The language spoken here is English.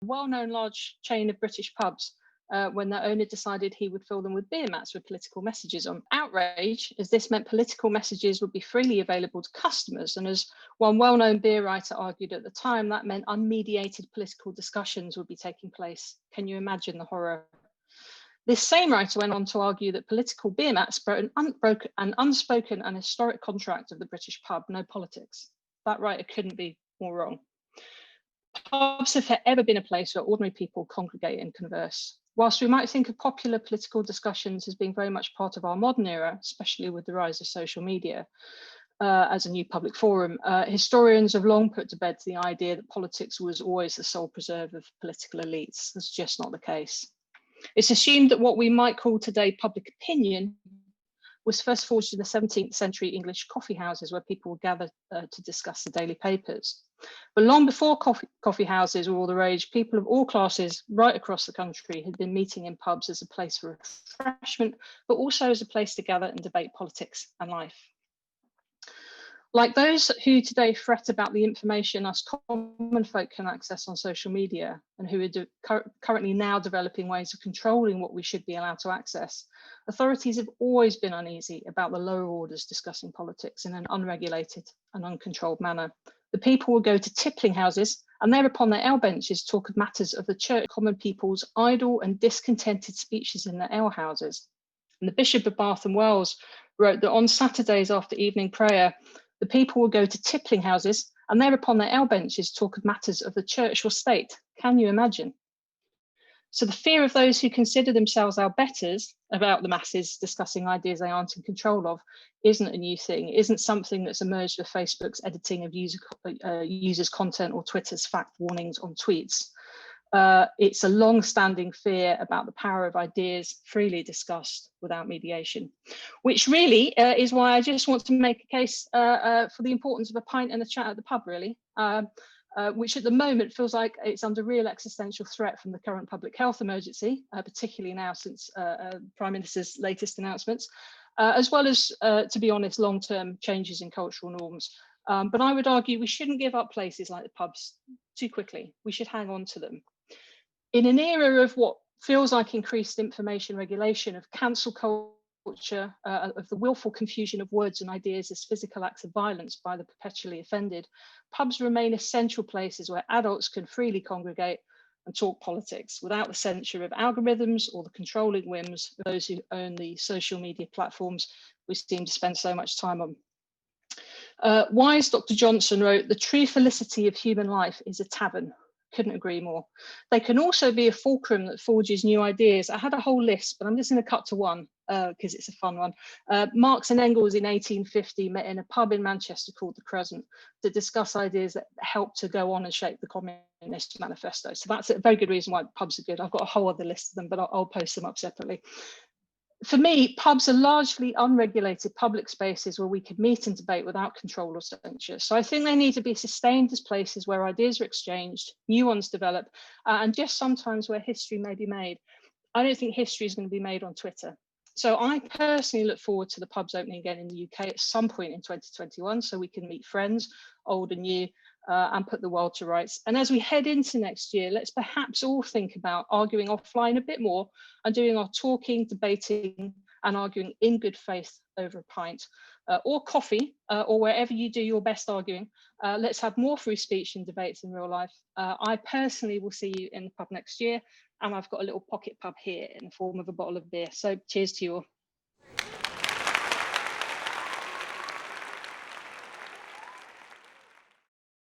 well-known large chain of British pubs when their owner decided he would fill them with beer mats with political messages on. Outrage, as this meant political messages would be freely available to customers. And as one well-known beer writer argued at the time, that meant unmediated political discussions would be taking place. Can you imagine the horror? This same writer went on to argue that political beer mats broke an unspoken and historic contract of the British pub, no politics. That writer couldn't be more wrong. Pubs have forever been a place where ordinary people congregate and converse. Whilst we might think of popular political discussions as being very much part of our modern era, especially with the rise of social media as a new public forum, historians have long put to bed the idea that politics was always the sole preserve of political elites. That's just not the case. It's assumed that what we might call today public opinion was first forged in the 17th century English coffee houses where people would gather to discuss the daily papers. But long before coffee houses were all the rage, people of all classes right across the country had been meeting in pubs as a place for refreshment, but also as a place to gather and debate politics and life. Like those who today fret about the information us common folk can access on social media and who are currently now developing ways of controlling what we should be allowed to access, authorities have always been uneasy about the lower orders discussing politics in an unregulated and uncontrolled manner. The people will go to tippling houses and there upon their ale benches talk of matters of the church, common people's idle and discontented speeches in their ale houses. And the Bishop of Bath and Wells wrote that on Saturdays after evening prayer, the people will go to tippling houses and there upon their ale benches talk of matters of the church or state. Can you imagine? So the fear of those who consider themselves our betters about the masses discussing ideas they aren't in control of isn't a new thing. It isn't something that's emerged with Facebook's editing of users' content or Twitter's fact warnings on tweets. It's a long-standing fear about the power of ideas freely discussed without mediation, which really is why I just want to make a case for the importance of a pint and a chat at the pub, really, which at the moment feels like it's under real existential threat from the current public health emergency, particularly now since Prime Minister's latest announcements, as well as, to be honest, long-term changes in cultural norms. But I would argue we shouldn't give up places like the pubs too quickly. We should hang on to them. In an era of what feels like increased information regulation, of cancel culture, of the willful confusion of words and ideas as physical acts of violence by the perpetually offended, pubs remain essential places where adults can freely congregate and talk politics without the censure of algorithms or the controlling whims of those who own the social media platforms we seem to spend so much time on. Wise Dr. Johnson wrote, "The true felicity of human life is a tavern." Couldn't agree more. They can also be a fulcrum that forges new ideas. I had a whole list, but I'm just going to cut to one because it's a fun one. Marx and Engels in 1850 met in a pub in Manchester called the Crescent to discuss ideas that helped to go on and shape the Communist Manifesto. So that's a very good reason why pubs are good. I've got a whole other list of them, but I'll post them up separately. For me, pubs are largely unregulated public spaces where we could meet and debate without control or censure. So I think they need to be sustained as places where ideas are exchanged, new ones develop, and just sometimes where history may be made. I don't think history is going to be made on Twitter. So I personally look forward to the pubs opening again in the UK at some point in 2021 so we can meet friends, old and new, and put the world to rights. And as we head into next year, let's perhaps all think about arguing offline a bit more and doing our talking, debating and arguing in good faith over a pint or coffee or wherever you do your best arguing. Let's have more free speech and debates in real life. I personally will see you in the pub next year, and I've got a little pocket pub here in the form of a bottle of beer. So cheers to you all.